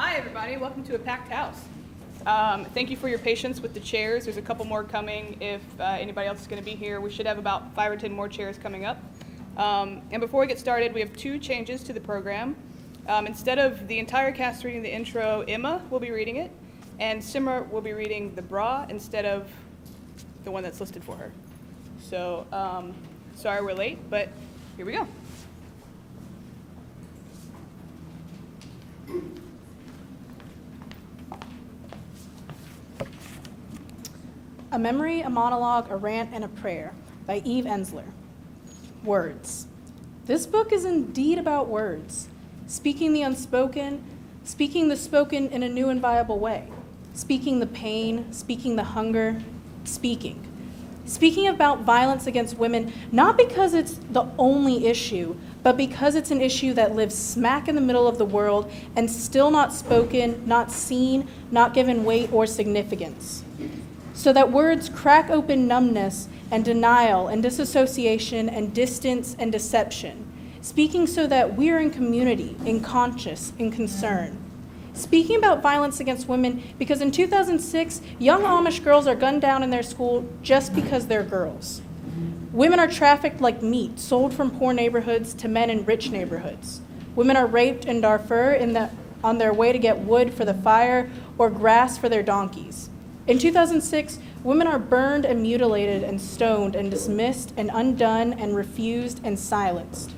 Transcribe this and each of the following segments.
Hi, everybody. Welcome to a packed house. Thank you for your patience with the chairs. There's a couple more coming if anybody else is going to be here. We should have about 5 or 10 more chairs coming up. And before we get started, we have 2 changes to the program. Instead of the entire cast reading the intro, Emma will be reading it, and Simmer will be reading the bra instead of the one that's listed for her. So, sorry we're late, but here we go. A Memory, a Monologue, a Rant, and a Prayer by Ensler. Words. This book is indeed about words, speaking the unspoken, speaking the spoken in a new and viable way, speaking the pain, speaking the hunger, speaking. Speaking about violence against women, not because it's the only issue, but because it's an issue that lives smack in the middle of the world and still not spoken, not seen, not given weight or significance. So that words crack open numbness and denial and disassociation and distance and deception, speaking so that we're in community, in conscious, in concern. Speaking about violence against women because in 2006, young Amish girls are gunned down in their school just because they're girls. Women are trafficked like meat, sold from poor neighborhoods to men in rich neighborhoods. Women are raped in Darfur on their way to get wood for the fire or grass for their donkeys. In 2006, women are burned and mutilated and stoned and dismissed and undone and refused and silenced.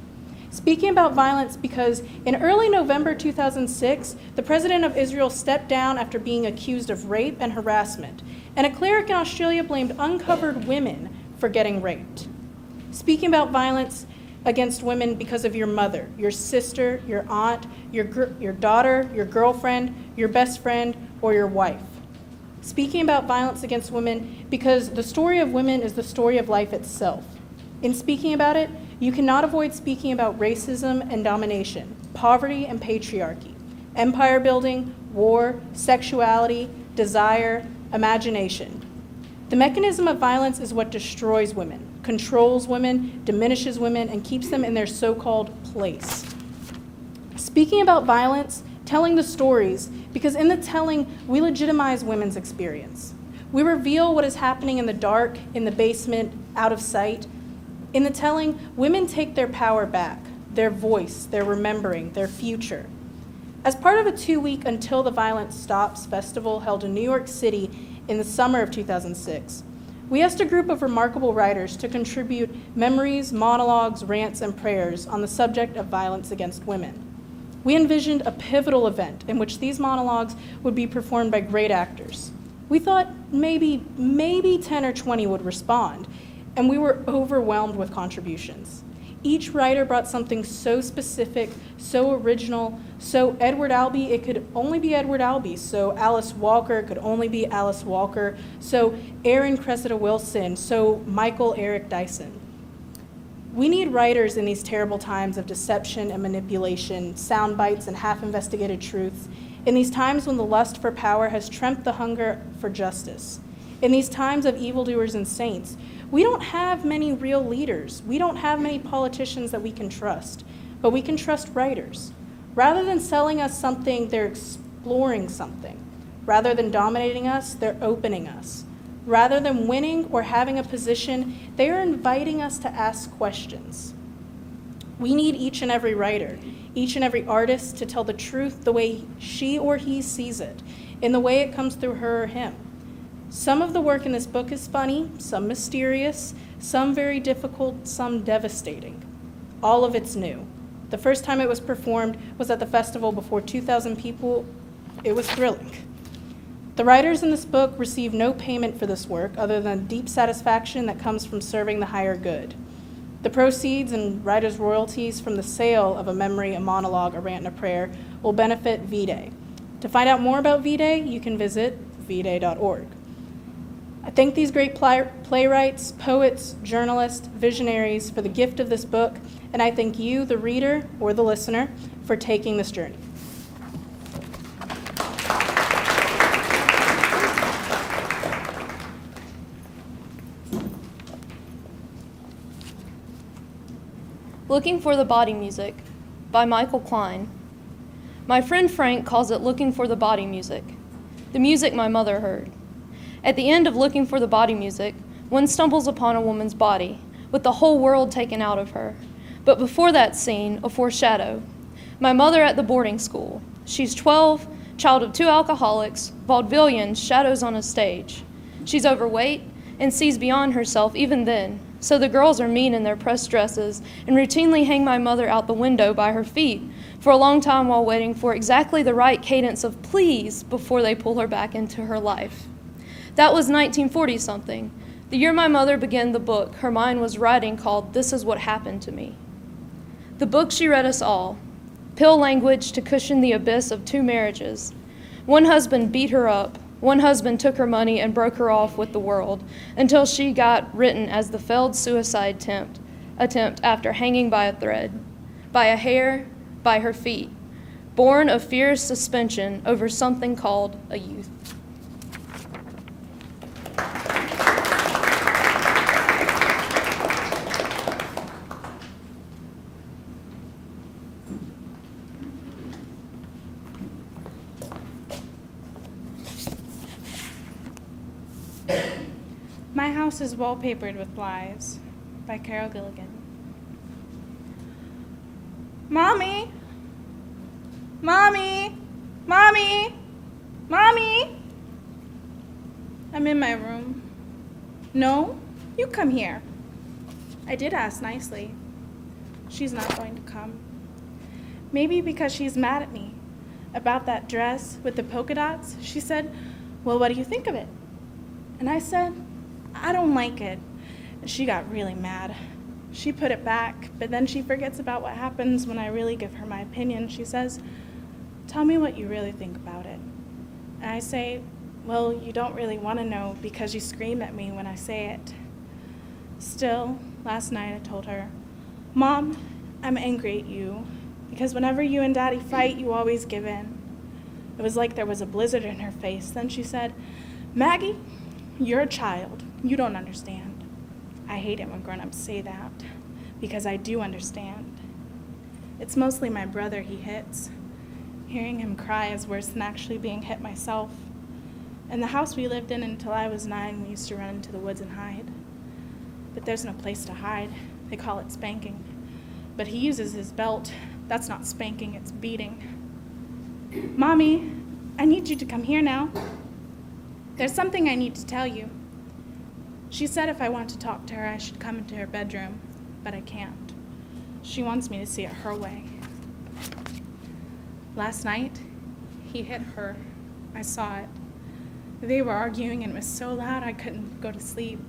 Speaking about violence because in early November 2006, the president of Israel stepped down after being accused of rape and harassment, and a cleric in Australia blamed uncovered women for getting raped. Speaking about violence against women because of your mother, your sister, your aunt, your daughter, your girlfriend, your best friend, or your wife. Speaking about violence against women because the story of women is the story of life itself. In speaking about it, you cannot avoid speaking about racism and domination, poverty and patriarchy, empire building, war, sexuality, desire, imagination. The mechanism of violence is what destroys women, controls women, diminishes women, and keeps them in their so-called place. Speaking about violence, telling the stories, because in the telling, we legitimize women's experience. We reveal what is happening in the dark, in the basement, out of sight. In the telling, women take their power back, their voice, their remembering, their future. As part of a 2-week Until the Violence Stops festival held in New York City in the summer of 2006, we asked a group of remarkable writers to contribute memories, monologues, rants, and prayers on the subject of violence against women. We envisioned a pivotal event in which these monologues would be performed by great actors. We thought maybe 10 or 20 would respond, and we were overwhelmed with contributions. Each writer brought something so specific, so original, so Edward Albee, it could only be Edward Albee, so Alice Walker could only be Alice Walker, so Aaron Cressida Wilson, so Michael Eric Dyson. We need writers in these terrible times of deception and manipulation, sound bites and half-investigated truths, in these times when the lust for power has trumped the hunger for justice, in these times of evildoers and saints. We don't have many real leaders. We don't have many politicians that we can trust, but we can trust writers. Rather than selling us something, they're exploring something. Rather than dominating us, they're opening us. Rather than winning or having a position, they are inviting us to ask questions. We need each and every writer, each and every artist to tell the truth the way she or he sees it, in the way it comes through her or him. Some of the work in this book is funny, some mysterious, some very difficult, some devastating. All of it's new. The first time it was performed was at the festival before 2,000 people. It was thrilling. The writers in this book receive no payment for this work other than deep satisfaction that comes from serving the higher good. The proceeds and writers' royalties from the sale of A Memory, a Monologue, a Rant, and a Prayer will benefit V-Day. To find out more about V-Day, you can visit vday.org. I thank these great playwrights, poets, journalists, visionaries for the gift of this book, and I thank you, the reader or the listener, for taking this journey. Looking for the Body Music by Michael Klein. My friend Frank calls it looking for the body music, the music my mother heard. At the end of looking for the body music, one stumbles upon a woman's body, with the whole world taken out of her. But before that scene, a foreshadow. My mother at the boarding school. She's 12, child of 2 alcoholics, vaudevillian, shadows on a stage. She's overweight and sees beyond herself even then. So the girls are mean in their pressed dresses and routinely hang my mother out the window by her feet for a long time while waiting for exactly the right cadence of please before they pull her back into her life. That was 1940-something. The year my mother began the book her mind was writing called This Is What Happened to Me. The book she read us all, pill language to cushion the abyss of 2 marriages. One husband beat her up. One husband took her money and broke her off with the world until she got written as the failed suicide attempt after hanging by a thread, by a hair, by her feet, born of fierce suspension over something called a youth. My House is Wallpapered with Flies by Carol Gilligan. Mommy! Mommy! Mommy! Mommy! I'm in my room. No, you come here. I did ask nicely. She's not going to come. Maybe because she's mad at me about that dress with the polka dots. She said, well, what do you think of it? And I said, I don't like it. And she got really mad. She put it back, but then she forgets about what happens when I really give her my opinion. She says, tell me what you really think about it. And I say, well, you don't really want to know because you scream at me when I say it. Still, last night I told her, Mom, I'm angry at you because whenever you and Daddy fight, you always give in. It was like there was a blizzard in her face. Then she said, Maggie, you're a child. You don't understand. I hate it when grown-ups say that because I do understand. It's mostly my brother he hits. Hearing him cry is worse than actually being hit myself. In the house we lived in until I was 9, we used to run into the woods and hide. But there's no place to hide. They call it spanking. But he uses his belt. That's not spanking, it's beating. Mommy, I need you to come here now. There's something I need to tell you. She said if I want to talk to her, I should come into her bedroom, but I can't. She wants me to see it her way. Last night, he hit her. I saw it. They were arguing and it was so loud I couldn't go to sleep.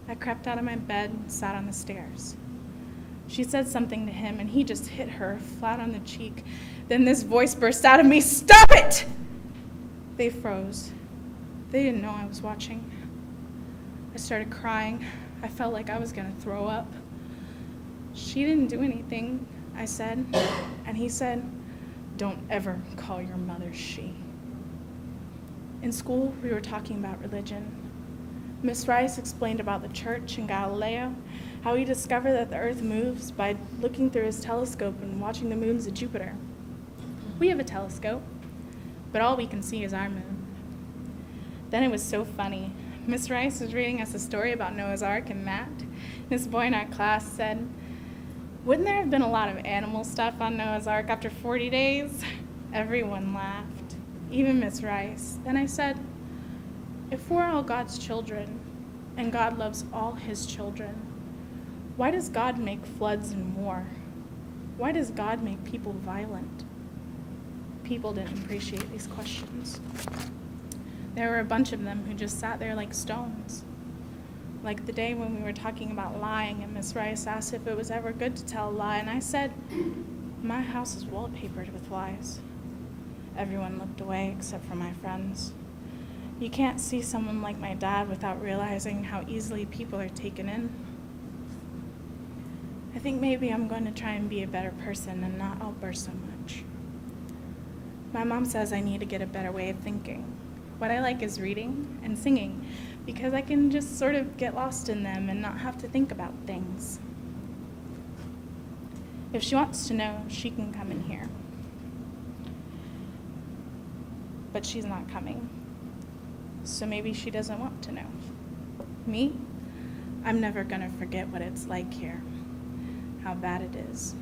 I crept out of my bed and sat on the stairs. She said something to him and he just hit her flat on the cheek. Then this voice burst out of me, "Stop it!" They froze. They didn't know I was watching. I started crying. I felt like I was gonna throw up. She didn't do anything, I said, and he said, "Don't ever call your mother she." In school, we were talking about religion. Miss Rice explained about the church and Galileo, how he discovered that the earth moves by looking through his telescope and watching the moons of Jupiter. We have a telescope, but all we can see is our moon. Then it was so funny. Miss Rice was reading us a story about Noah's Ark and Matt. This boy in our class said, "Wouldn't there have been a lot of animal stuff on Noah's Ark after 40 days? Everyone laughed, even Miss Rice. Then I said, if we're all God's children, and God loves all his children, why does God make floods and war? Why does God make people violent? People didn't appreciate these questions. There were a bunch of them who just sat there like stones. Like the day when we were talking about lying and Miss Rice asked if it was ever good to tell a lie, and I said, my house is wallpapered with lies. Everyone looked away except for my friends. You can't see someone like my dad without realizing how easily people are taken in. I think maybe I'm going to try and be a better person and not outburst so much. My mom says I need to get a better way of thinking. What I like is reading and singing because I can just sort of get lost in them and not have to think about things. If she wants to know, she can come in here. but she's not coming. So maybe she doesn't want to know. Me? I'm never gonna forget what it's like here, how bad it is.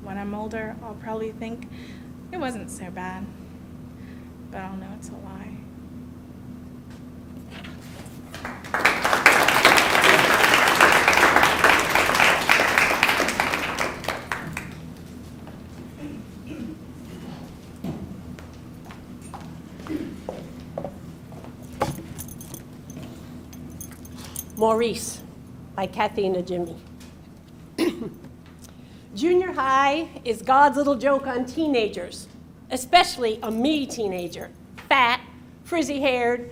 When I'm older, I'll probably think it wasn't so bad, but I'll know it's a lie. Maurice by Kathina Jimmy. Junior high is God's little joke on teenagers, especially a me teenager, fat, frizzy-haired,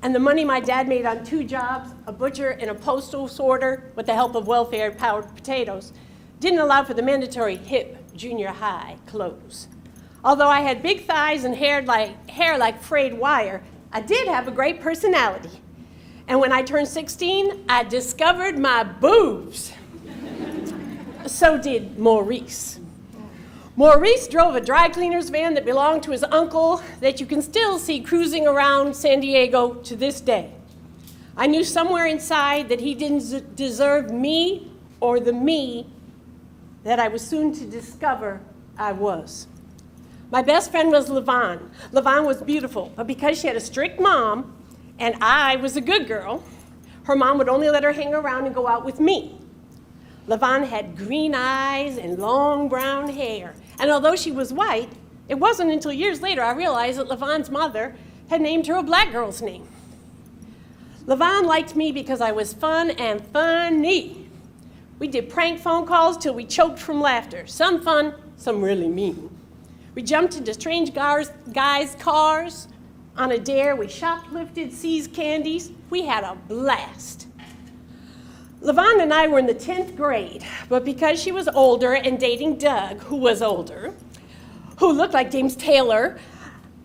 and the money my dad made on 2 jobs, a butcher and a postal sorter with the help of welfare-powered potatoes, didn't allow for the mandatory hip junior high clothes. Although I had big thighs and hair like frayed wire, I did have a great personality. And when I turned 16, I discovered my boobs. So did Maurice. Maurice drove a dry cleaner's van that belonged to his uncle that you can still see cruising around San Diego to this day. I knew somewhere inside that he didn't deserve me or the me that I was soon to discover I was. My best friend was LaVon. LaVon was beautiful, but because she had a strict mom, and I was a good girl, her mom would only let her hang around and go out with me. LaVon had green eyes and long brown hair. And although she was white, it wasn't until years later I realized that LaVon's mother had named her a black girl's name. LaVon liked me because I was fun and funny. We did prank phone calls till we choked from laughter. Some fun, some really mean. We jumped into strange guys' cars. On a dare, we shoplifted, seized candies. We had a blast. LaVon and I were in the 10th grade, but because she was older and dating Doug, who was older, who looked like James Taylor,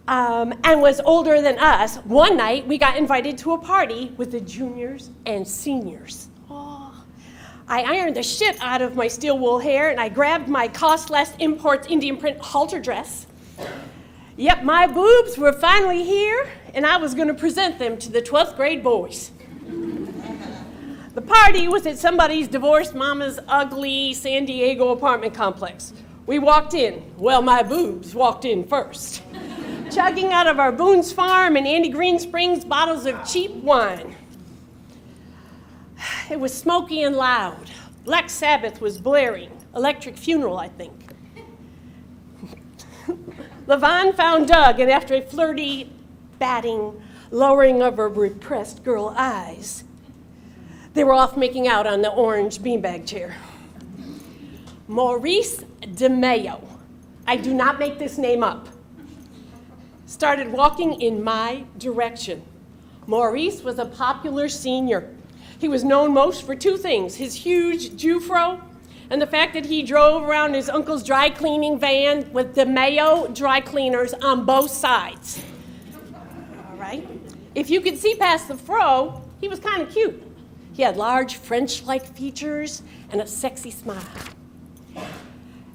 and was older than us, one night we got invited to a party with the juniors and seniors. Oh, I ironed the shit out of my steel wool hair, and I grabbed my Cost Less Imports Indian print halter dress. Yep, my boobs were finally here, and I was going to present them to the 12th grade boys. The party was at somebody's divorced mama's ugly San Diego apartment complex. We walked in. Well, my boobs walked in first, chugging out of our Boone's Farm and Andy Green Springs bottles of cheap wine. It was smoky and loud. Black Sabbath was blaring. Electric Funeral, I think. LaVon found Doug, and after a flirty, batting, lowering of her repressed girl eyes, they were off making out on the orange beanbag chair. Maurice DeMayo, I do not make this name up, started walking in my direction. Maurice was a popular senior. He was known most for 2 things, his huge Jufro and the fact that he drove around his uncle's dry cleaning van with DeMayo dry cleaners on both sides. All right? If you could see past the fro, he was kind of cute. He had large French-like features and a sexy smile.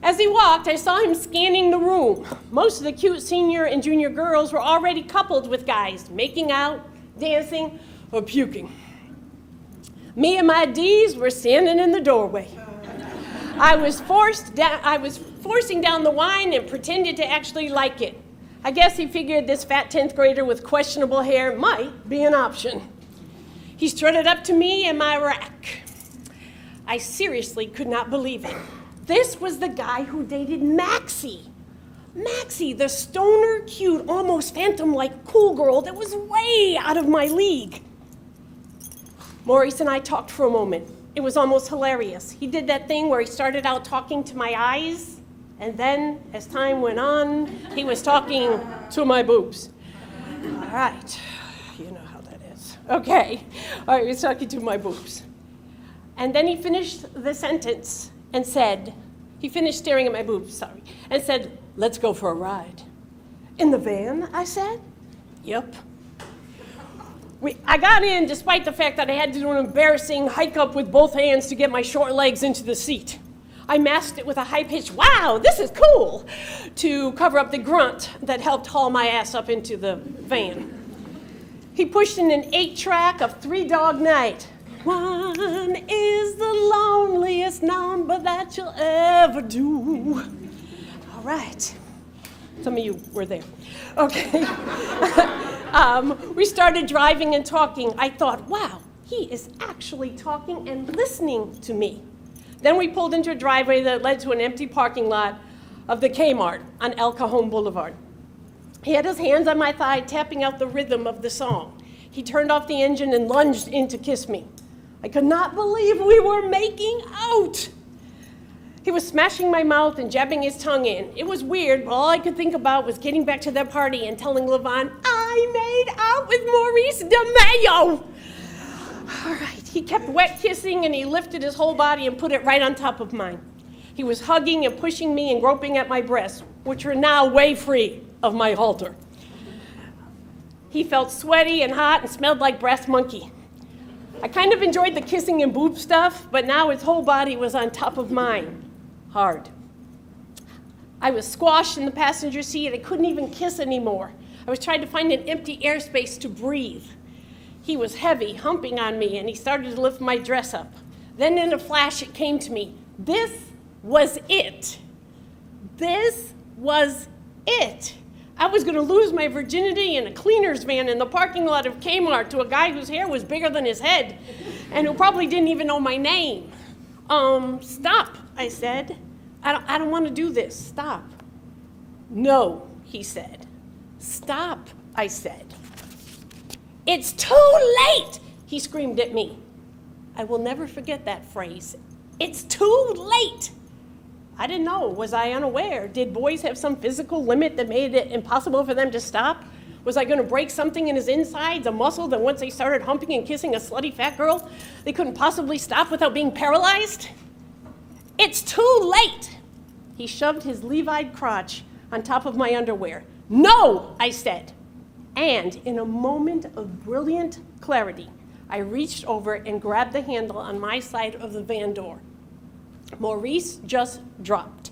As he walked, I saw him scanning the room. Most of the cute senior and junior girls were already coupled with guys, making out, dancing, or puking. Me and my D's were standing in the doorway. I was forcing down the wine and pretended to actually like it. I guess he figured this fat 10th grader with questionable hair might be an option. He strutted up to me in my rack. I seriously could not believe it. This was the guy who dated Maxie. Maxie, the stoner, cute, almost phantom-like cool girl that was way out of my league. Maurice and I talked for a moment. It was almost hilarious. He did that thing where he started out talking to my eyes, and then, as time went on, he was talking to my boobs. All right, you know how that is. Okay, all right, he was talking to my boobs. And then he finished the sentence and said, he finished staring at my boobs, and said, "Let's go for a ride." "In the van?" I said. "Yep." I got in despite the fact that I had to do an embarrassing hike up with both hands to get my short legs into the seat. I masked it with a high-pitched, "Wow, this is cool," to cover up the grunt that helped haul my ass up into the van. He pushed in an 8-track of Three Dog Night. One is the loneliest number that you'll ever do. All right. Some of you were there. Okay. We started driving and talking. I thought, wow, he is actually talking and listening to me. Then we pulled into a driveway that led to an empty parking lot of the Kmart on El Cajon Boulevard. He had his hands on my thigh, tapping out the rhythm of the song. He turned off the engine and lunged in to kiss me. I could not believe we were making out. He was smashing my mouth and jabbing his tongue in. It was weird, but all I could think about was getting back to that party and telling Levon, I made out with Maurice DeMayo. All right, he kept wet kissing and he lifted his whole body and put it right on top of mine. He was hugging and pushing me and groping at my breasts, which were now way free of my halter. He felt sweaty and hot and smelled like brass monkey. I kind of enjoyed the kissing and boob stuff, but now his whole body was on top of mine. Hard. I was squashed in the passenger seat and I couldn't even kiss anymore. I was trying to find an empty airspace to breathe. He was heavy, humping on me, and he started to lift my dress up. Then in a flash, it came to me. This was it. This was it. I was going to lose my virginity in a cleaner's van in the parking lot of Kmart to a guy whose hair was bigger than his head and who probably didn't even know my name. Stop, I said. I don't want to do this. Stop. No, he said. Stop, I said. It's too late, he screamed at me. I will never forget that phrase. It's too late. I didn't know. Was I unaware? Did boys have some physical limit that made it impossible for them to stop? Was I going to break something in his insides, a muscle that once they started humping and kissing a slutty fat girl, they couldn't possibly stop without being paralyzed? It's too late. He shoved his levied crotch on top of my underwear. No, I said. And in a moment of brilliant clarity, I reached over and grabbed the handle on my side of the van door. Maurice just dropped,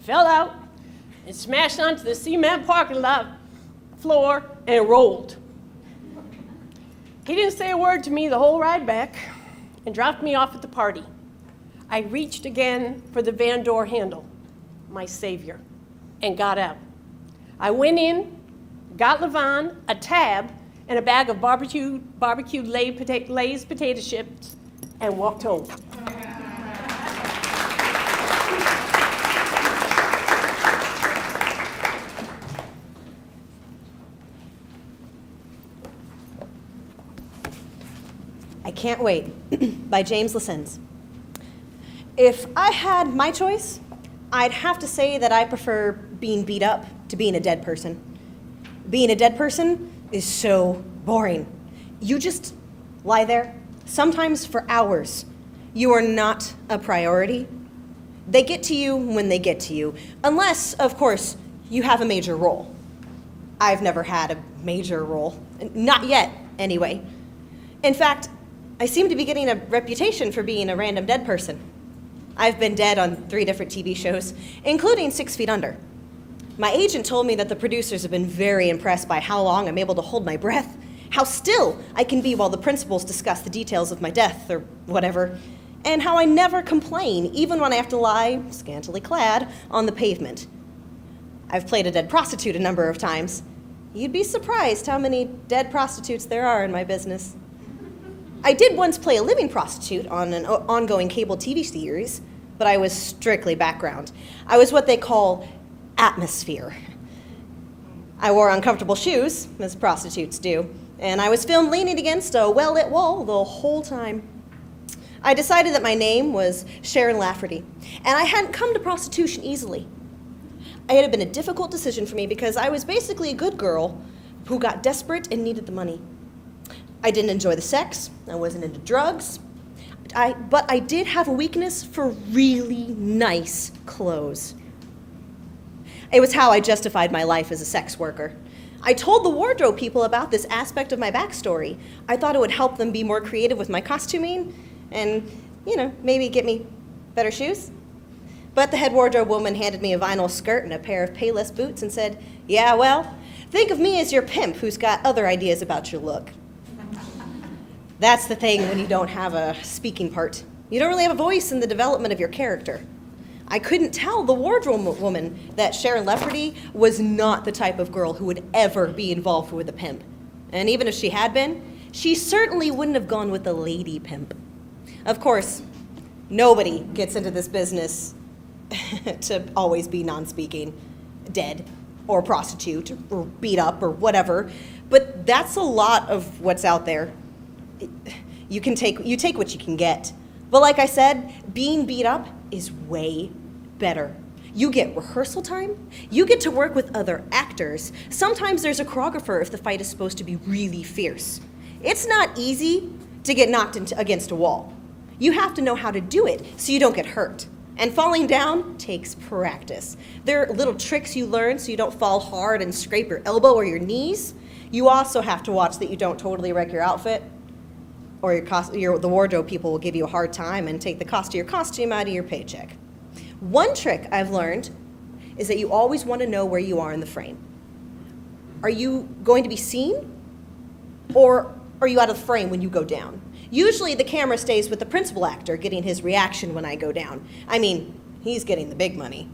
fell out, and smashed onto the cement parking lot floor and rolled. He didn't say a word to me the whole ride back and dropped me off at the party. I reached again for the van door handle, my savior, and got out. I went in, got Levon a tab and a bag of barbecued Lay's potato chips, and walked home. I Can't Wait by James Lessens. If I had my choice, I'd have to say that I prefer being beat up to being a dead person. Being a dead person is so boring. You just lie there, sometimes for hours. You are not a priority. They get to you when they get to you, unless, of course, you have a major role. I've never had a major role, not yet, anyway. In fact, I seem to be getting a reputation for being a random dead person. I've been dead on 3 different TV shows, including 6 Feet Under. My agent told me that the producers have been very impressed by how long I'm able to hold my breath, how still I can be while the principals discuss the details of my death or whatever, and how I never complain, even when I have to lie, scantily clad, on the pavement. I've played a dead prostitute a number of times. You'd be surprised how many dead prostitutes there are in my business. I did once play a living prostitute on an ongoing cable TV series, but I was strictly background. I was what they call atmosphere. I wore uncomfortable shoes, as prostitutes do, and I was filmed leaning against a well-lit wall the whole time. I decided that my name was Sharon Lafferty, and I hadn't come to prostitution easily. It had been a difficult decision for me because I was basically a good girl who got desperate and needed the money. I didn't enjoy the sex, I wasn't into drugs, but I did have a weakness for really nice clothes. It was how I justified my life as a sex worker. I told the wardrobe people about this aspect of my backstory. I thought it would help them be more creative with my costuming and, maybe get me better shoes. But the head wardrobe woman handed me a vinyl skirt and a pair of Payless boots and said, "Yeah, well, think of me as your pimp who's got other ideas about your look." That's the thing when you don't have a speaking part. You don't really have a voice in the development of your character. I couldn't tell the wardrobe woman that Sharon Lafferty was not the type of girl who would ever be involved with a pimp. And even if she had been, she certainly wouldn't have gone with the lady pimp. Of course, nobody gets into this business to always be non-speaking, dead, or prostitute, or beat up, or whatever. But that's a lot of what's out there. You take what you can get. But like I said, being beat up is way better. You get rehearsal time, you get to work with other actors. Sometimes there's a choreographer if the fight is supposed to be really fierce. It's not easy to get knocked against a wall. You have to know how to do it so you don't get hurt. And falling down takes practice. There are little tricks you learn so you don't fall hard and scrape your elbow or your knees. You also have to watch that you don't totally wreck your outfit, or the wardrobe people will give you a hard time and take the cost of your costume out of your paycheck. One trick I've learned is that you always want to know where you are in the frame. Are you going to be seen, or are you out of the frame when you go down? Usually the camera stays with the principal actor getting his reaction when I go down. I mean, he's getting the big money.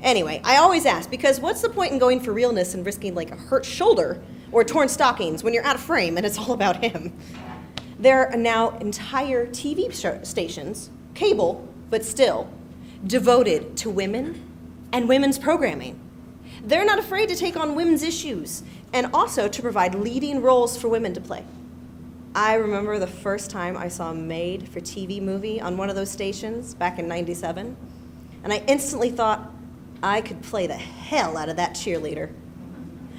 Anyway, I always ask, because what's the point in going for realness and risking like a hurt shoulder or torn stockings when you're out of frame and it's all about him? There are now entire TV stations, cable, but still, devoted to women and women's programming. They're not afraid to take on women's issues and also to provide leading roles for women to play. I remember the first time I saw a made-for-TV movie on one of those stations back in '97, and I instantly thought I could play the hell out of that cheerleader.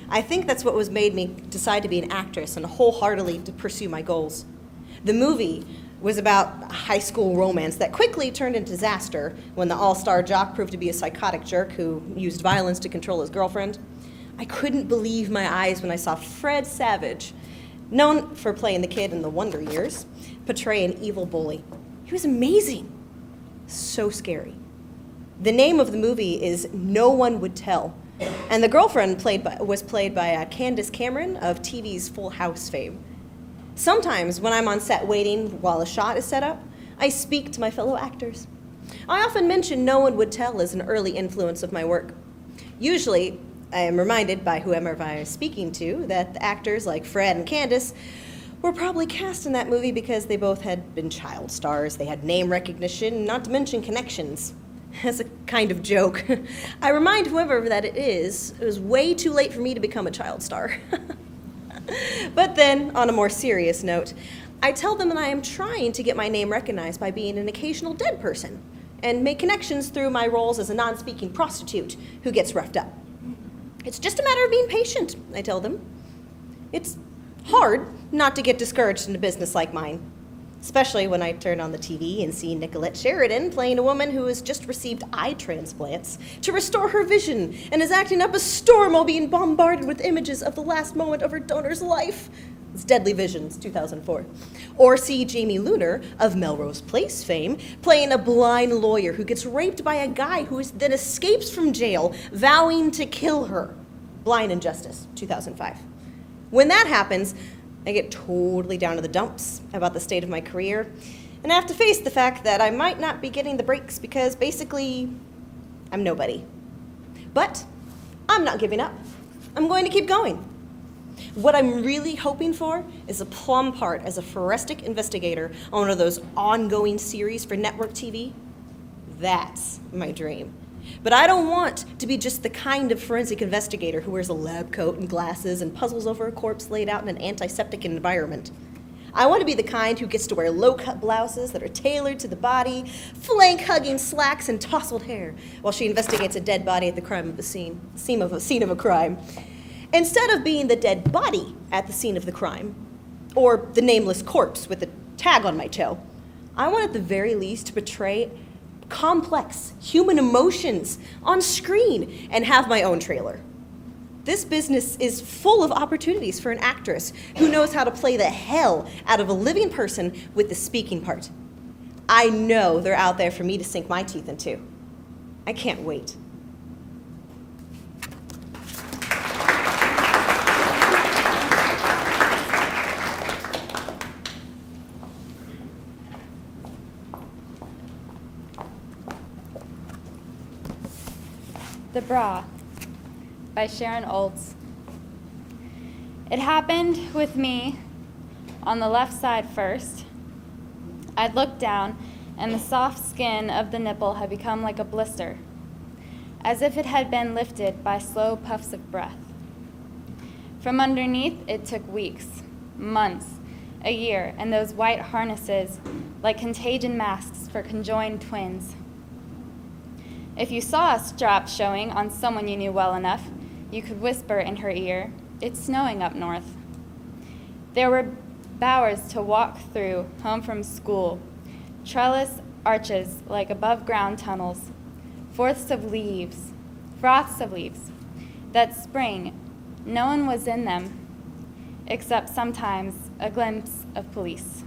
I think that's what made me decide to be an actress and wholeheartedly to pursue my goals. The movie was about a high school romance that quickly turned into disaster when the all-star jock proved to be a psychotic jerk who used violence to control his girlfriend. I couldn't believe my eyes when I saw Fred Savage, known for playing the kid in The Wonder Years, portray an evil bully. He was amazing. So scary. The name of the movie is No One Would Tell, and the girlfriend was played by Candace Cameron of TV's Full House fame. Sometimes when I'm on set waiting while a shot is set up, I speak to my fellow actors. I often mention No One Would Tell as an early influence of my work. Usually, I am reminded by whoever I am speaking to that the actors like Fred and Candace were probably cast in that movie because they both had been child stars, they had name recognition, not to mention connections. As a kind of joke, I remind whoever that it was way too late for me to become a child star. But then, on a more serious note, I tell them that I am trying to get my name recognized by being an occasional dead person and make connections through my roles as a non-speaking prostitute who gets roughed up. It's just a matter of being patient, I tell them. It's hard not to get discouraged in a business like mine, especially when I turn on the TV and see Nicolette Sheridan playing a woman who has just received eye transplants to restore her vision and is acting up a storm while being bombarded with images of the last moment of her donor's life. It's Deadly Visions, 2004. Or see Jamie Luner of Melrose Place fame playing a blind lawyer who gets raped by a guy who then escapes from jail, vowing to kill her. Blind Injustice, 2005. When that happens, I get totally down to the dumps about the state of my career, and I have to face the fact that I might not be getting the breaks because basically, I'm nobody. But I'm not giving up. I'm going to keep going. What I'm really hoping for is a plum part as a forensic investigator on one of those ongoing series for network TV. That's my dream. But I don't want to be just the kind of forensic investigator who wears a lab coat and glasses and puzzles over a corpse laid out in an antiseptic environment. I want to be the kind who gets to wear low-cut blouses that are tailored to the body, flank-hugging slacks, and tousled hair while she investigates a dead body at the scene of a crime. Instead of being the dead body at the scene of the crime, or the nameless corpse with a tag on my toe, I want at the very least to portray complex human emotions on screen and have my own trailer. This business is full of opportunities for an actress who knows how to play the hell out of a living person with the speaking part. I know they're out there for me to sink my teeth into. I can't wait. The Bra by Sharon Olds. It happened with me on the left side first. I'd looked down, and the soft skin of the nipple had become like a blister, as if it had been lifted by slow puffs of breath. From underneath, it took weeks, months, a year, and those white harnesses like contagion masks for conjoined twins. If you saw a strap showing on someone you knew well enough, you could whisper in her ear, "It's snowing up north." There were bowers to walk through home from school, trellis arches like above-ground tunnels, froths of leaves, that spring, no one was in them, except sometimes a glimpse of police.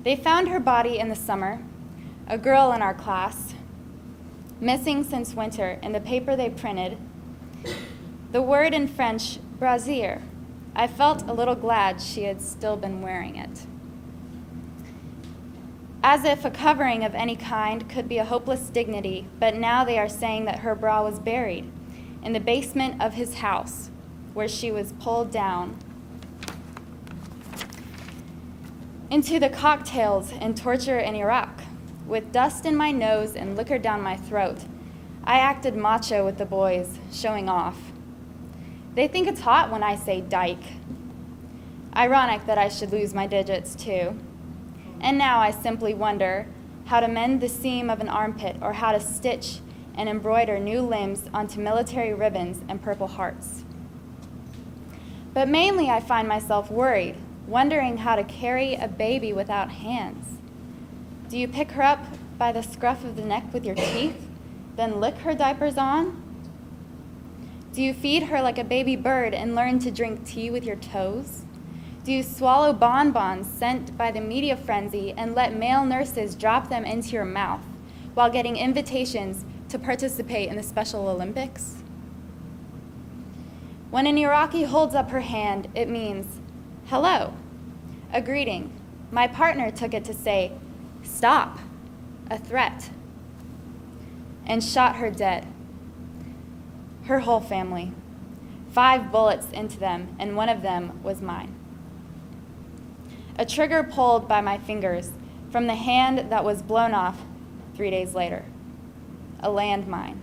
They found her body in the summer, a girl in our class, missing since winter. In the paper they printed the word in French, brasier. I felt a little glad she had still been wearing it. As if a covering of any kind could be a hopeless dignity, but now they are saying that her bra was buried in the basement of his house, where she was pulled down into the cocktails and torture in Iraq. With dust in my nose and liquor down my throat, I acted macho with the boys, showing off. They think it's hot when I say dyke. Ironic that I should lose my digits too. And now I simply wonder how to mend the seam of an armpit or how to stitch and embroider new limbs onto military ribbons and purple hearts. But mainly I find myself worried, wondering how to carry a baby without hands. Do you pick her up by the scruff of the neck with your teeth, then lick her diapers on? Do you feed her like a baby bird and learn to drink tea with your toes? Do you swallow bonbons sent by the media frenzy and let male nurses drop them into your mouth while getting invitations to participate in the Special Olympics? When an Iraqi holds up her hand, it means, hello, a greeting. My partner took it to say, stop, a threat, and shot her dead. Her whole family, 5 bullets into them, and one of them was mine. A trigger pulled by my fingers from the hand that was blown off 3 days later, a landmine.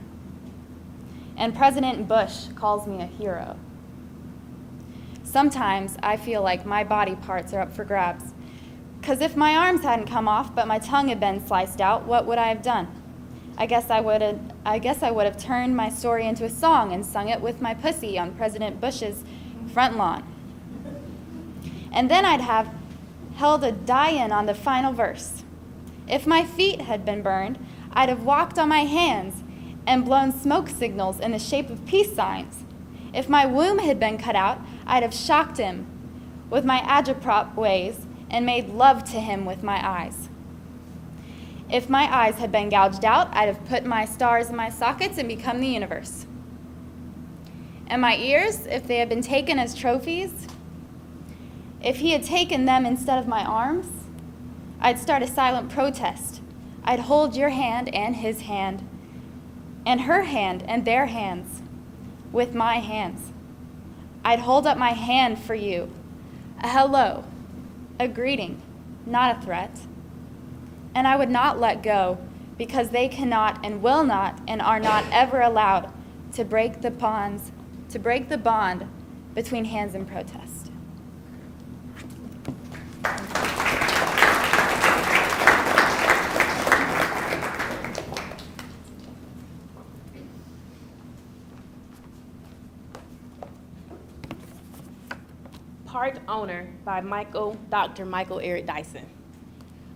And President Bush calls me a hero. Sometimes I feel like my body parts are up for grabs, because if my arms hadn't come off but my tongue had been sliced out, what would I have done? I guess I would have turned my story into a song and sung it with my pussy on President Bush's front lawn. And then I'd have held a die-in on the final verse. If my feet had been burned, I'd have walked on my hands and blown smoke signals in the shape of peace signs. If my womb had been cut out, I'd have shocked him with my agitprop ways and made love to him with my eyes. If my eyes had been gouged out, I'd have put my stars in my sockets and become the universe. And my ears, if they had been taken as trophies, if he had taken them instead of my arms, I'd start a silent protest. I'd hold your hand and his hand, and her hand and their hands, with my hands. I'd hold up my hand for you, a hello, a greeting, not a threat. And I would not let go, because they cannot and will not and are not ever allowed to break the bond between hands and protest. Part Owner by Dr. Michael Eric Dyson.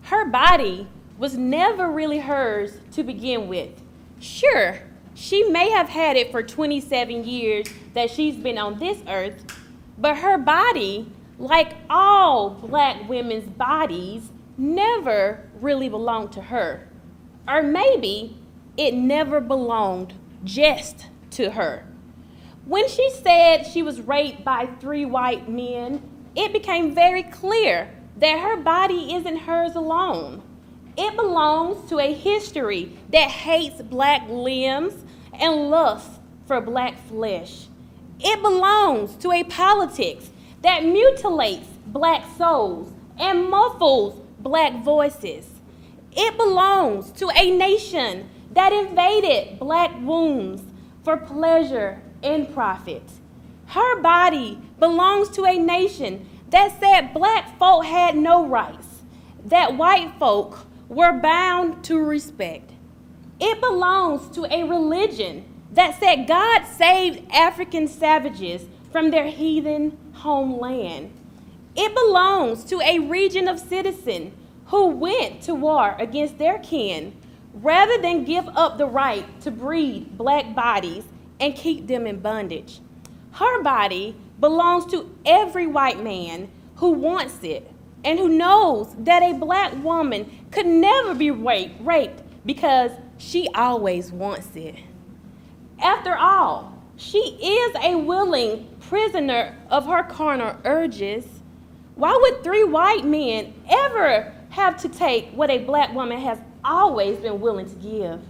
Her body was never really hers to begin with. Sure, she may have had it for 27 years that she's been on this earth, but her body, like all Black women's bodies, never really belonged to her. Or maybe it never belonged just to her. When she said she was raped by 3 white men, it became very clear that her body isn't hers alone. It belongs to a history that hates black limbs and lusts for black flesh. It belongs to a politics that mutilates black souls and muffles black voices. It belongs to a nation that invaded black wombs for pleasure and profit. Her body belongs to a nation that said black folk had no rights, that white folk were bound to respect. It belongs to a religion that said God saved African savages from their heathen homeland. It belongs to a region of citizens who went to war against their kin rather than give up the right to breed black bodies and keep them in bondage. Her body belongs to every white man who wants it and who knows that a black woman could never be raped because she always wants it. After all, she is a willing prisoner of her carnal urges. Why would 3 white men ever have to take what a black woman has always been willing to give?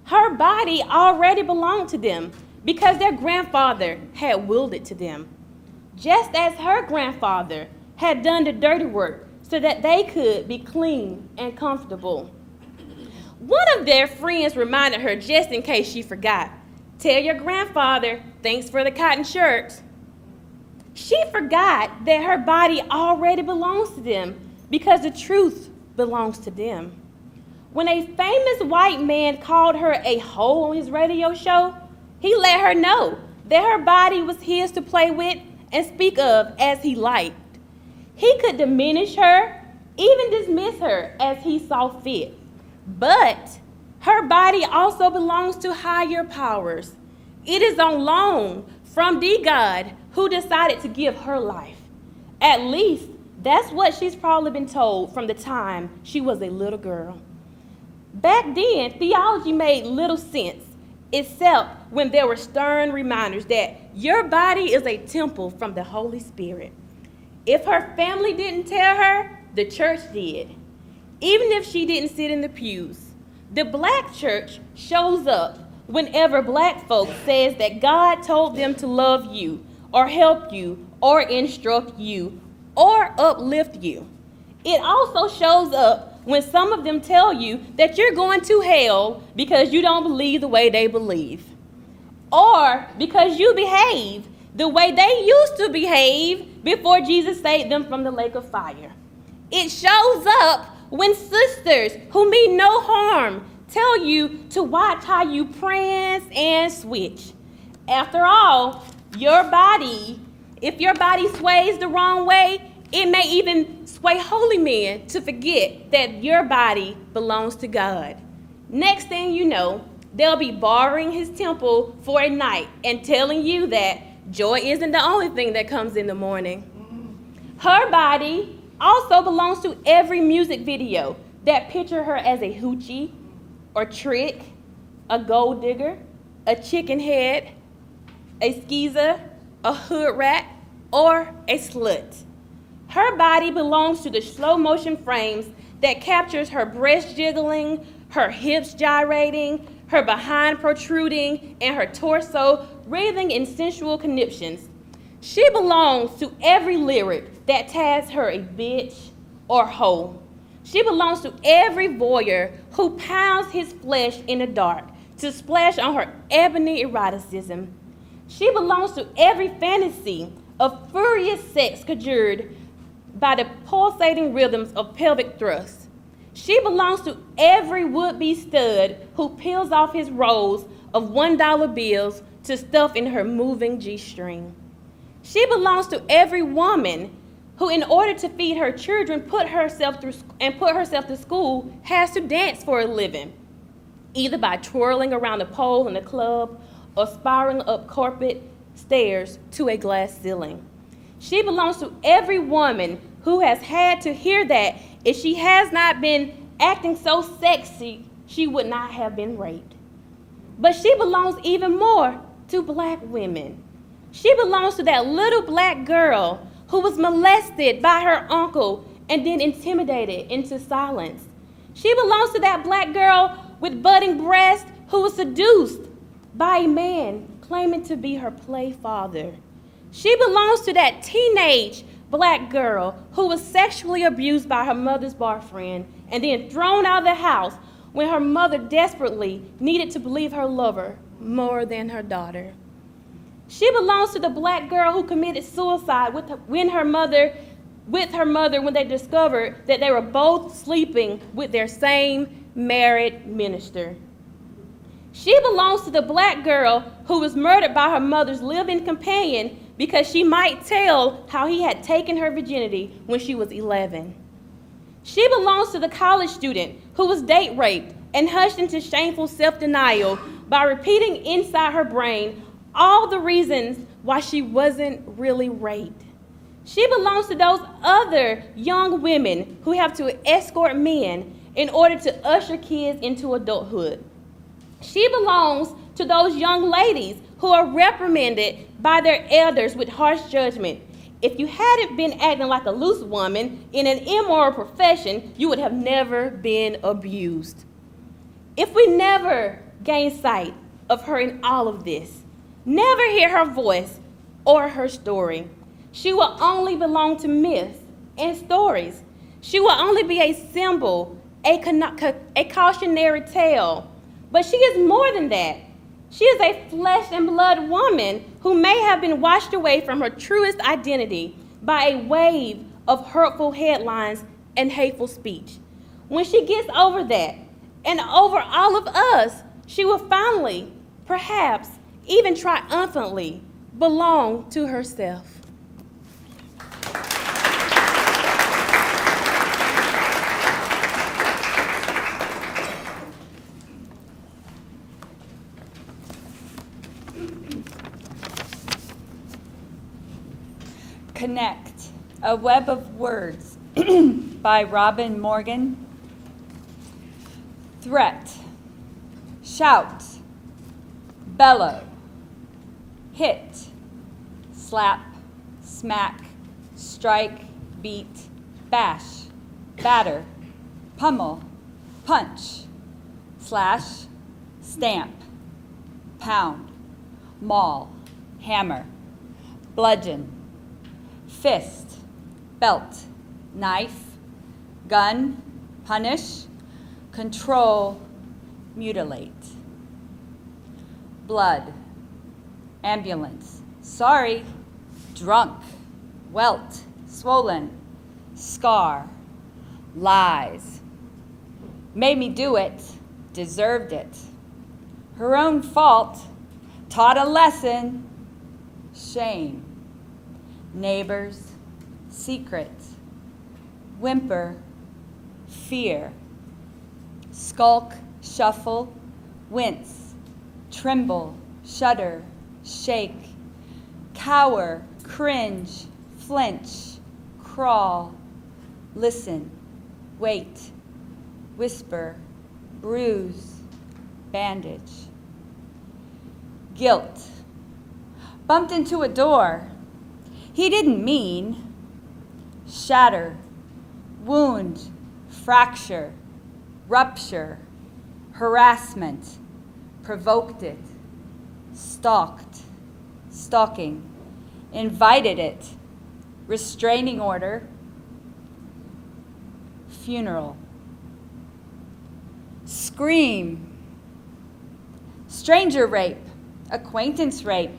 Her body already belonged to them because their grandfather had willed it to them, just as her grandfather had done the dirty work so that they could be clean and comfortable. One of their friends reminded her, just in case she forgot, "Tell your grandfather, thanks for the cotton shirt." She forgot that her body already belongs to them because the truth belongs to them. When a famous white man called her a hoe on his radio show, he let her know that her body was his to play with and speak of as he liked. He could diminish her, even dismiss her as he saw fit. But her body also belongs to higher powers. It is on loan from the God who decided to give her life. At least that's what she's probably been told from the time she was a little girl. Back then, theology made little sense, except when there were stern reminders that your body is a temple from the Holy Spirit. If her family didn't tell her, the church did. Even if she didn't sit in the pews, the black church shows up whenever black folk says that God told them to love you, or help you, or instruct you, or uplift you. It also shows up when some of them tell you that you're going to hell because you don't believe the way they believe, or because you behave the way they used to behave before Jesus saved them from the lake of fire. It shows up when sisters who mean no harm tell you to watch how you prance and switch. After all, your body, if your body sways the wrong way, it may even sway holy men to forget that your body belongs to God. Next thing you know, they'll be borrowing his temple for a night and telling you that joy isn't the only thing that comes in the morning. Her body also belongs to every music video that picture her as a hoochie or trick, a gold digger, a chicken head, a skeezer, a hood rat, or a slut. Her body belongs to the slow motion frames that captures her breast jiggling, her hips gyrating, her behind protruding, and her torso writhing in sensual conniptions. She belongs to every lyric that tags her a bitch or hoe. She belongs to every voyeur who pounds his flesh in the dark to splash on her ebony eroticism. She belongs to every fantasy of furious sex conjured by the pulsating rhythms of pelvic thrusts. She belongs to every would-be stud who peels off his rolls of $1 bills to stuff in her moving G-string. She belongs to every woman who, in order to feed her children, put herself to school, has to dance for a living, either by twirling around a pole in a club or spiraling up corporate stairs to a glass ceiling. She belongs to every woman who has had to hear that if she has not been acting so sexy, she would not have been raped. But she belongs even more to black women. She belongs to that little black girl who was molested by her uncle and then intimidated into silence. She belongs to that black girl with budding breasts who was seduced by a man claiming to be her play father. She belongs to that teenage black girl who was sexually abused by her mother's boyfriend and then thrown out of the house when her mother desperately needed to believe her lover more than her daughter. She belongs to the black girl who committed suicide with her mother when they discovered that they were both sleeping with their same married minister. She belongs to the black girl who was murdered by her mother's live-in companion because she might tell how he had taken her virginity when she was 11. She belongs to the college student who was date raped and hushed into shameful self-denial by repeating inside her brain all the reasons why she wasn't really raped. She belongs to those other young women who have to escort men in order to usher kids into adulthood. She belongs to those young ladies who are reprimanded by their elders with harsh judgment. If you hadn't been acting like a loose woman in an immoral profession, you would have never been abused. If we never gain sight of her in all of this, never hear her voice or her story, she will only belong to myths and stories. She will only be a symbol, a cautionary tale. But she is more than that. She is a flesh and blood woman who may have been washed away from her truest identity by a wave of hurtful headlines and hateful speech. When she gets over that and over all of us, she will finally, perhaps even triumphantly, belong to herself. Connect, A Web of Words by Robin Morgan. Threat, shout, bellow, hit, slap, smack, strike, beat, bash, batter, pummel, punch, slash, stamp, pound, maul, hammer, bludgeon, fist, belt, knife, gun, punish, control, mutilate. Blood, ambulance, sorry, drunk, welt, swollen, scar, lies. Made me do it, deserved it. Her own fault, taught a lesson, shame. Neighbors, secret, whimper, fear, skulk, shuffle, wince, tremble, shudder, shake, cower, cringe, flinch, crawl, listen, wait, whisper, bruise, bandage. Guilt, bumped into a door. He didn't mean. Shatter, wound, fracture, rupture, harassment, provoked it, stalked, stalking, invited it, restraining order, funeral. Scream, stranger rape, acquaintance rape,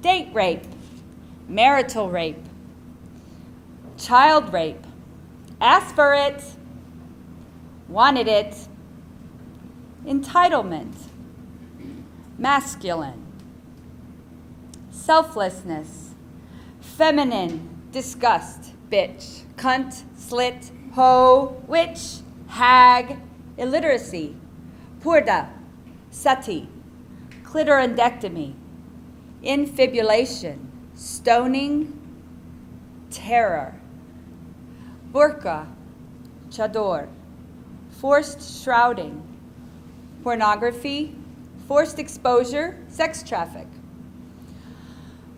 date rape, marital rape, child rape, asked for it, wanted it, entitlement, masculine, selflessness, feminine, disgust, bitch, cunt, slit, hoe, witch, hag, illiteracy, purda, sati, clitorindectomy, infibulation, stoning, terror, burqa, chador, forced shrouding, pornography, forced exposure, sex traffic.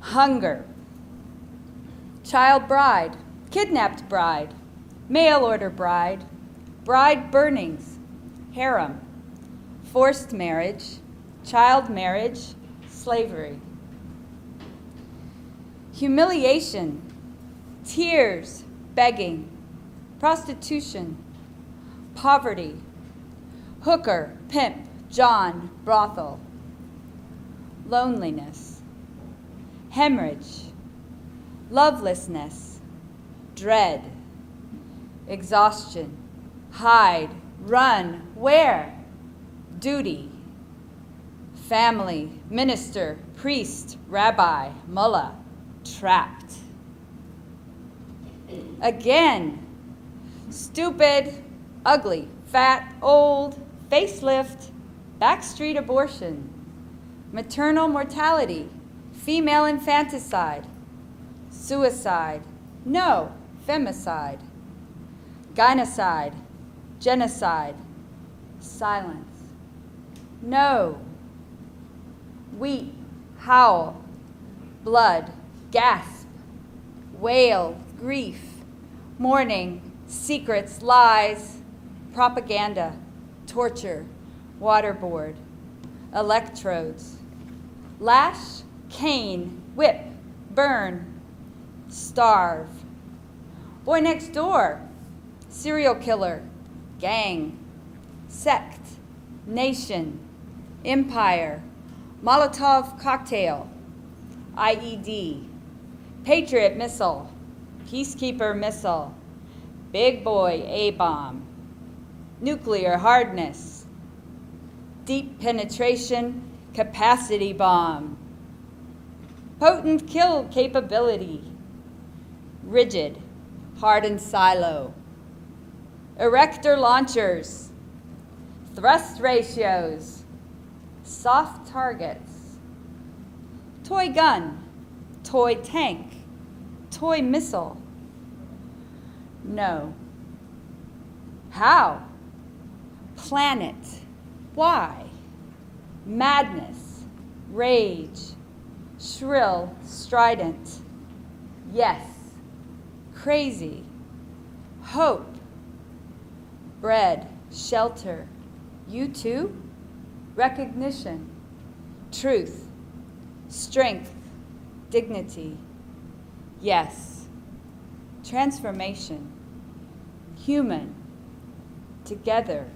Hunger, child bride, kidnapped bride, mail order bride, bride burnings, harem, forced marriage, child marriage, slavery. Humiliation, tears, begging, prostitution, poverty, hooker, pimp, John, brothel, loneliness, hemorrhage, lovelessness, dread, exhaustion, hide, run, where? Duty, family, minister, priest, rabbi, mullah, trapped. Again, stupid, ugly, fat, old, facelift, backstreet abortion, maternal mortality, female infanticide, suicide, no, femicide, gynocide, genocide, silence, no, weep, howl, blood, gasp, wail, grief, mourning, secrets, lies, propaganda, torture, waterboard, electrodes, lash, cane, whip, burn, starve, boy next door, serial killer, gang, sect, nation, empire, Molotov cocktail, IED, Patriot missile, Peacekeeper missile, big boy A-bomb, nuclear hardness, deep penetration, capacity bomb, potent kill capability, rigid, hardened silo, erector launchers, thrust ratios, soft targets, toy gun, toy tank, toy missile. No. How? Planet. Why? Madness, rage, shrill, strident. Yes. Crazy. Hope. Bread, shelter. You too? Recognition. Truth. Strength. Dignity. Yes. Transformation. Human. Together.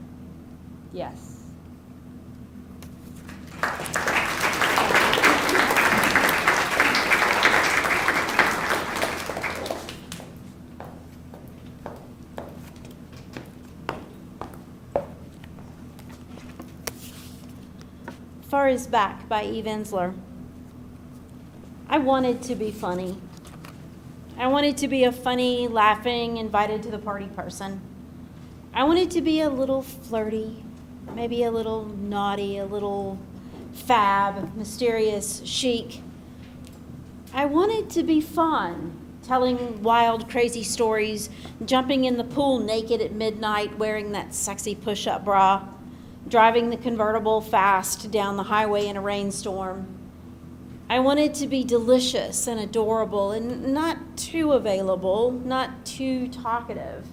Yes. Far Is Back by Eve Ensler. I wanted to be funny. I wanted to be a funny, laughing, invited to the party person. I wanted to be a little flirty, maybe a little naughty, a little fab, mysterious, chic. I wanted to be fun, telling wild, crazy stories, jumping in the pool naked at midnight, wearing that sexy push-up bra, driving the convertible fast down the highway in a rainstorm. I wanted to be delicious and adorable and not too available, not too talkative.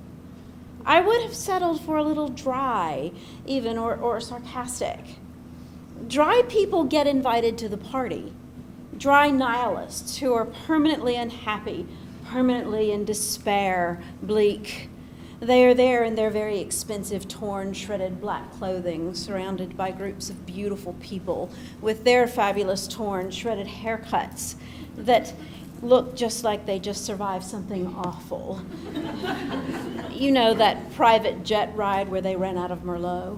I would have settled for a little dry, even, or sarcastic. Dry people get invited to the party. Dry nihilists who are permanently unhappy, permanently in despair, bleak. They are there in their very expensive, torn, shredded black clothing, surrounded by groups of beautiful people with their fabulous, torn, shredded haircuts that look just like they just survived something awful. You know, that private jet ride where they ran out of Merlot.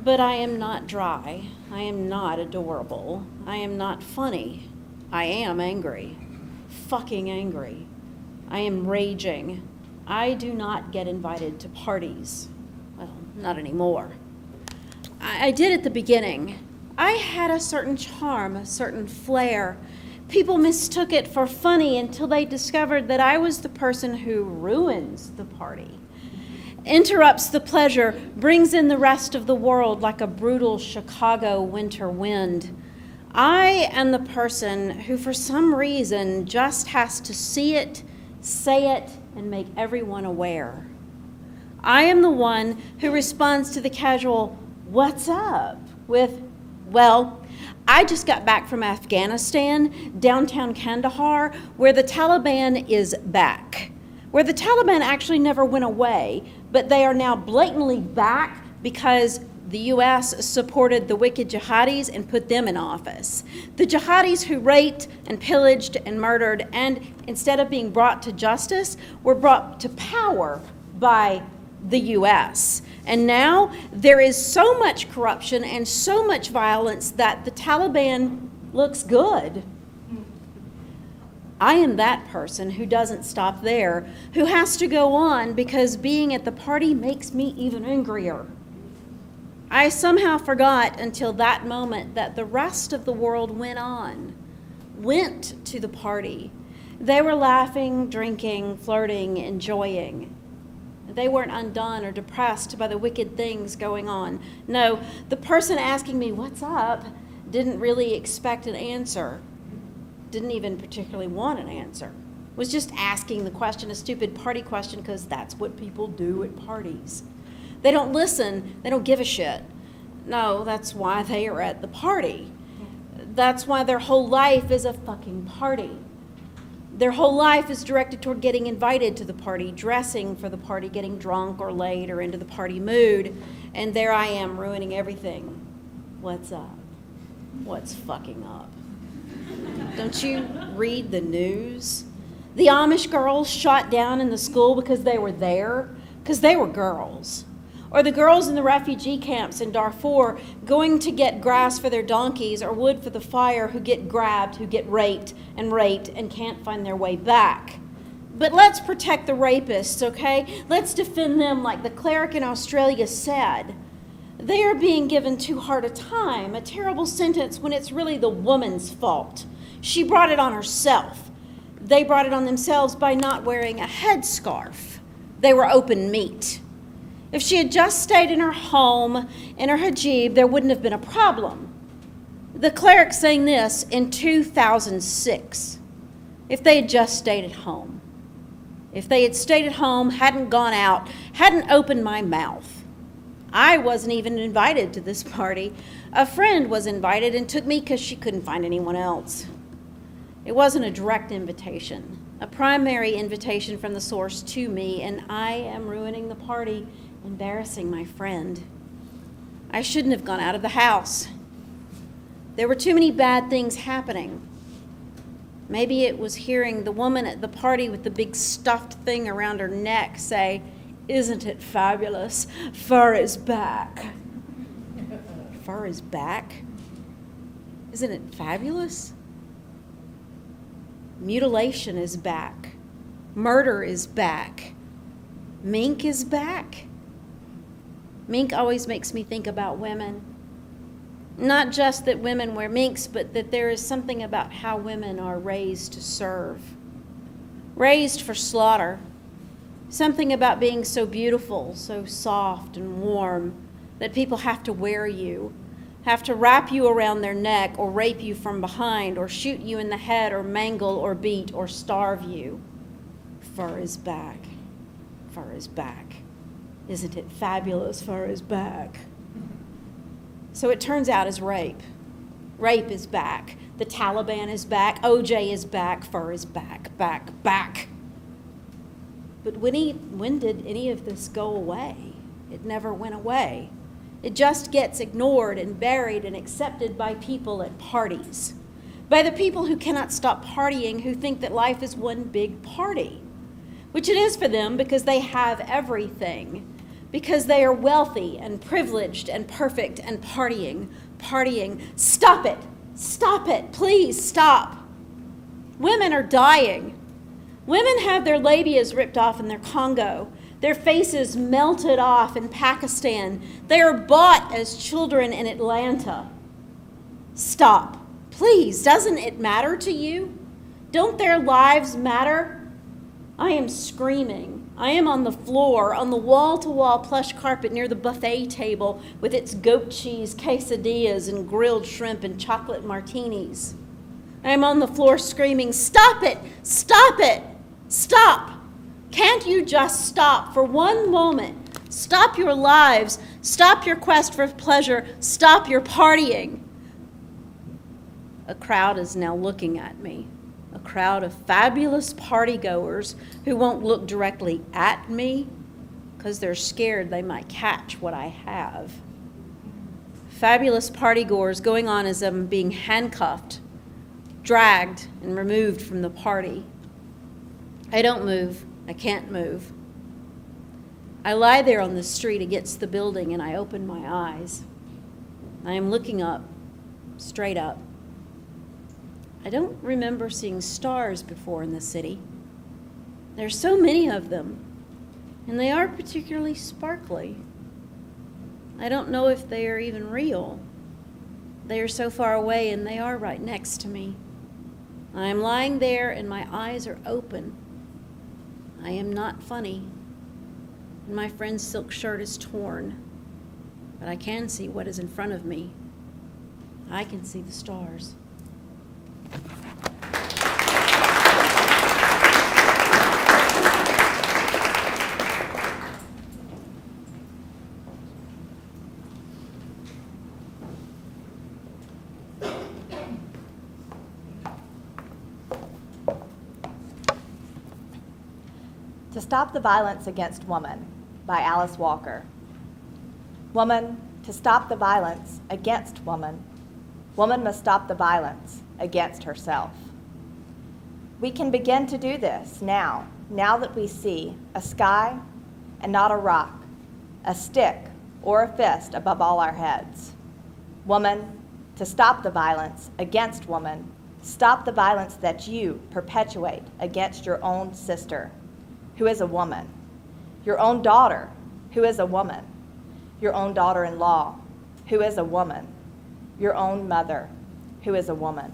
But I am not dry. I am not adorable. I am not funny. I am angry. Fucking angry. I am raging. I do not get invited to parties. Well, not anymore. I did at the beginning. I had a certain charm, a certain flair. People mistook it for funny until they discovered that I was the person who ruins the party. interrupts the pleasure, brings in the rest of the world like a brutal Chicago winter wind. I am the person who, for some reason, just has to see it, say it, and make everyone aware. I am the one who responds to the casual, "What's up?" with, "Well, I just got back from Afghanistan, downtown Kandahar, where the Taliban is back." Where the Taliban actually never went away, but they are now blatantly back because the U.S. supported the wicked jihadis and put them in office. The jihadis who raped and pillaged and murdered, and instead of being brought to justice, were brought to power by the U.S. And now there is so much corruption and so much violence that the Taliban looks good. I am that person who doesn't stop there, who has to go on because being at the party makes me even angrier. I somehow forgot until that moment that the rest of the world went to the party. They were laughing, drinking, flirting, enjoying. They weren't undone or depressed by the wicked things going on. No, the person asking me, "What's up?" didn't really expect an answer. Didn't even particularly want an answer. Was just asking the question, a stupid party question, because that's what people do at parties. They don't listen. They don't give a shit. No, that's why they are at the party. That's why their whole life is a fucking party. Their whole life is directed toward getting invited to the party, dressing for the party, getting drunk or late or into the party mood. And there I am ruining everything. What's up? What's fucking up? Don't you read the news? The Amish girls shot down in the school because they were there, because they were girls. Or the girls in the refugee camps in Darfur going to get grass for their donkeys or wood for the fire who get grabbed, who get raped and can't find their way back. But let's protect the rapists, okay? Let's defend them like the cleric in Australia said. They are being given too hard a time, a terrible sentence when it's really the woman's fault. She brought it on herself. They brought it on themselves by not wearing a headscarf. They were open meat. If she had just stayed in her home, in her hijab, there wouldn't have been a problem. The cleric saying this in 2006. If they had just stayed at home. If they had stayed at home, hadn't gone out, hadn't opened my mouth. I wasn't even invited to this party. A friend was invited and took me because she couldn't find anyone else. It wasn't a direct invitation, a primary invitation from the source to me, and I am ruining the party, embarrassing my friend. I shouldn't have gone out of the house. There were too many bad things happening. Maybe it was hearing the woman at the party with the big stuffed thing around her neck say, "Isn't it fabulous? Fur is back." Fur is back? Isn't it fabulous? Mutilation is back. Murder is back. Mink is back. Mink always makes me think about women. Not just that women wear minks, but that there is something about how women are raised to serve. Raised for slaughter. Something about being so beautiful, so soft and warm, that people have to wear you, have to wrap you around their neck or rape you from behind or shoot you in the head or mangle or beat or starve you. Fur is back. Fur is back. Isn't it fabulous? Fur is back. So it turns out is rape. Rape is back. The Taliban is back. OJ is back. Fur is back, back. But when did any of this go away? It never went away. It just gets ignored and buried and accepted by people at parties. By the people who cannot stop partying, who think that life is one big party. Which it is for them because they have everything. Because they are wealthy and privileged and perfect and partying. Stop it, please stop. Women are dying. Women have their labias ripped off in their Congo, their faces melted off in Pakistan. They are bought as children in Atlanta. Stop, please. Doesn't it matter to you? Don't their lives matter? I am screaming. I am on the floor, on the wall-to-wall plush carpet near the buffet table with its goat cheese quesadillas and grilled shrimp and chocolate martinis. I am on the floor screaming, "Stop it! Stop it! Stop! Can't you just stop for one moment? Stop your lives. Stop your quest for pleasure. Stop your partying." A crowd is now looking at me. A crowd of fabulous partygoers who won't look directly at me because they're scared they might catch what I have. Fabulous partygoers going on as I'm being handcuffed, dragged, and removed from the party. I don't move. I can't move. I lie there on the street against the building and I open my eyes. I am looking up, straight up. I don't remember seeing stars before in the city. There's so many of them, and they aren't particularly sparkly. I don't know if they are even real. They are so far away, and they are right next to me. I am lying there, and my eyes are open. I am not funny, and my friend's silk shirt is torn, but I can see what is in front of me. I can see the stars. To Stop the Violence Against Woman by Alice Walker. Woman, to stop the violence against woman, woman must stop the violence against herself. We can begin to do this now that we see a sky and not a rock, a stick or a fist above all our heads. Woman, to stop the violence against woman, stop the violence that you perpetuate against your own sister, who is a woman, your own daughter, who is a woman, your own daughter-in-law, who is a woman, your own mother, who is a woman.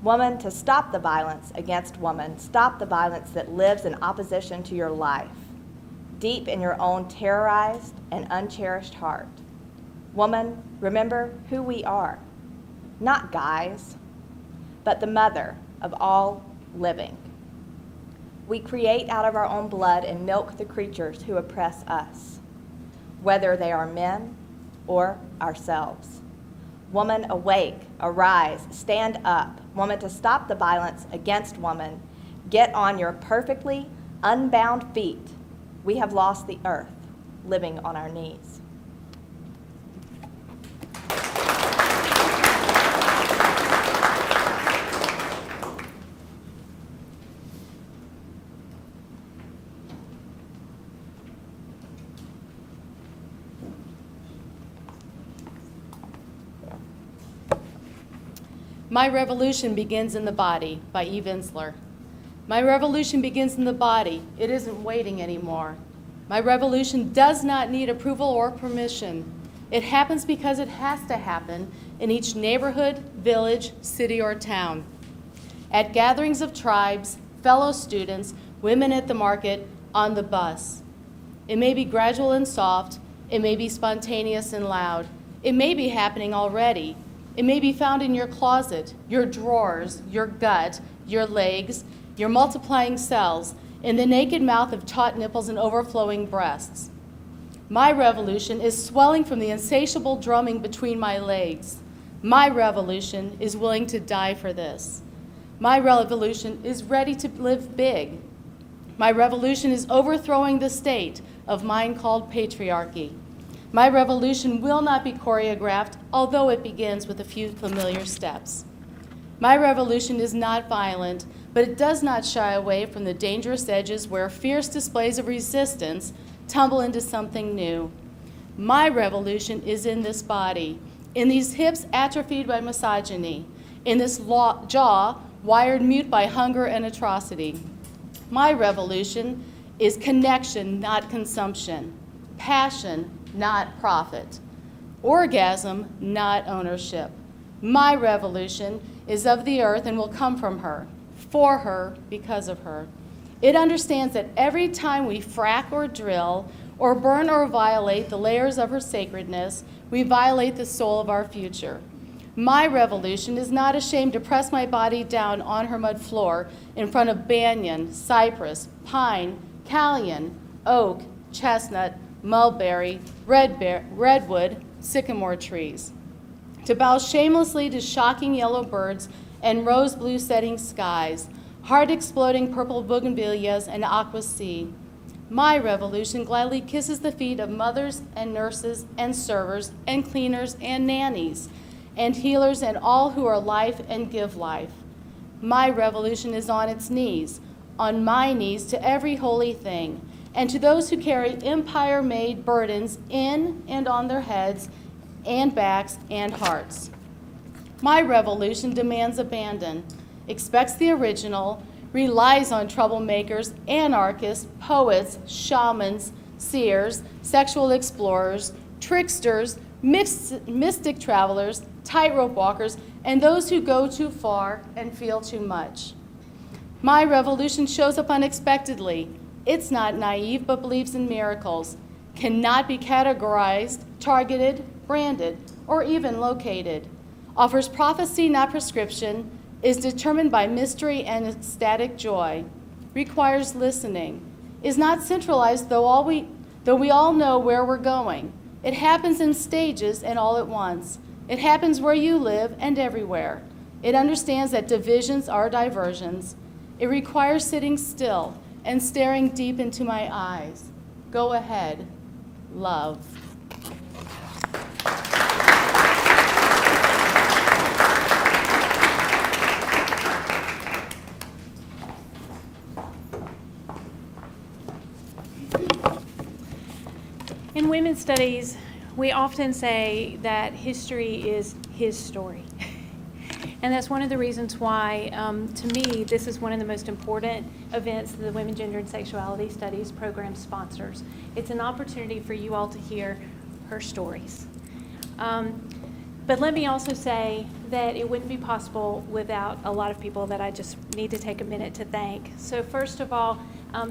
Woman, to stop the violence against woman, stop the violence that lives in opposition to your life, deep in your own terrorized and uncherished heart. Woman, remember who we are, not guys, but the mother of all living. We create out of our own blood and milk the creatures who oppress us, whether they are men or ourselves. Woman, awake, arise, stand up. Woman, to stop the violence against woman, get on your perfectly unbound feet. We have lost the earth, living on our knees. My Revolution Begins in the Body by Ensler. My revolution begins in the body. It isn't waiting anymore. My revolution does not need approval or permission. It happens because it has to happen in each neighborhood, village, city, or town. At gatherings of tribes, fellow students, women at the market, on the bus. It may be gradual and soft. It may be spontaneous and loud. It may be happening already. It may be found in your closet, your drawers, your gut, your legs, your multiplying cells, in the naked mouth of taut nipples and overflowing breasts. My revolution is swelling from the insatiable drumming between my legs. My revolution is willing to die for this. My revolution is ready to live big. My revolution is overthrowing the state of mind called patriarchy. My revolution will not be choreographed, although it begins with a few familiar steps. My revolution is not violent, but it does not shy away from the dangerous edges where fierce displays of resistance tumble into something new. My revolution is in this body, in these hips atrophied by misogyny, in this jaw wired mute by hunger and atrocity. My revolution is connection, not consumption, passion, not profit, orgasm, not ownership. My revolution is of the earth and will come from her, for her, because of her. It understands that every time we frack or drill, or burn or violate the layers of her sacredness, we violate the soul of our future. My revolution is not ashamed to press my body down on her mud floor in front of banyan, cypress, pine, callion, oak, chestnut, mulberry, redwood, sycamore trees. To bow shamelessly to shocking yellow birds and rose blue setting skies, heart-exploding purple bougainvilleas and aqua sea. My revolution gladly kisses the feet of mothers and nurses and servers and cleaners and nannies and healers and all who are life and give life. My revolution is on its knees, on my knees to every holy thing, and to those who carry empire-made burdens in and on their heads and backs and hearts. My revolution demands abandon, expects the original, relies on troublemakers, anarchists, poets, shamans, seers, sexual explorers, tricksters, mystic travelers, tightrope walkers, and those who go too far and feel too much. My revolution shows up unexpectedly. It's not naive, but believes in miracles, cannot be categorized, targeted, branded, or even located, offers prophecy, not prescription, is determined by mystery and ecstatic joy, requires listening, is not centralized, though we all know where we're going. It happens in stages and all at once. It happens where you live and everywhere. It understands that divisions are diversions. It requires sitting still and staring deep into my eyes. Go ahead, love. In women's studies, we often say that history is his story. And that's one of the reasons why, to me, this is one of the most important events that the Women, Gender, and Sexuality Studies program sponsors. It's an opportunity for you all to hear her stories. But let me also say that it wouldn't be possible without a lot of people that I just need to take a minute to thank. So first of all,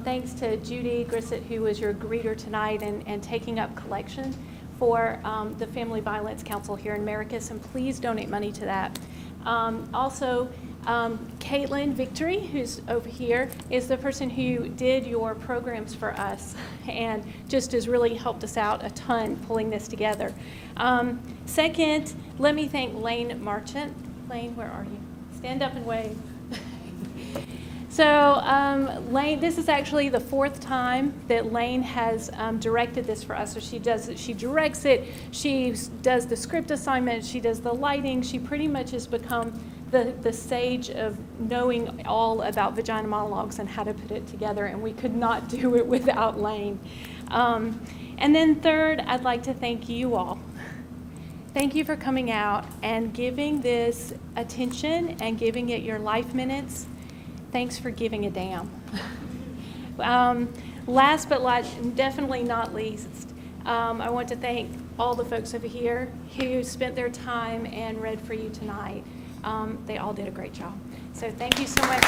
thanks to Judy Grissett, who was your greeter tonight and taking up collection for the Family Violence Council here in Maracus, and please donate money to that. Also, Caitlin Victory, who's over here, is the person who did your programs for us and just has really helped us out a ton pulling this together. Second, let me thank Lane Marchant. Lane, where are you? Stand up and wave. So Lane, this is actually the fourth time that Lane has directed this for us. So she directs it, she does the script assignment, she does the lighting, she pretty much has become the sage of knowing all about Vagina Monologues and how to put it together, and we could not do it without Lane. And then third, I'd like to thank you all. Thank you for coming out and giving this attention and giving it your life minutes. Thanks for giving a damn. Last but definitely not least, I want to thank all the folks over here who spent their time and read for you tonight. They all did a great job. So thank you so much.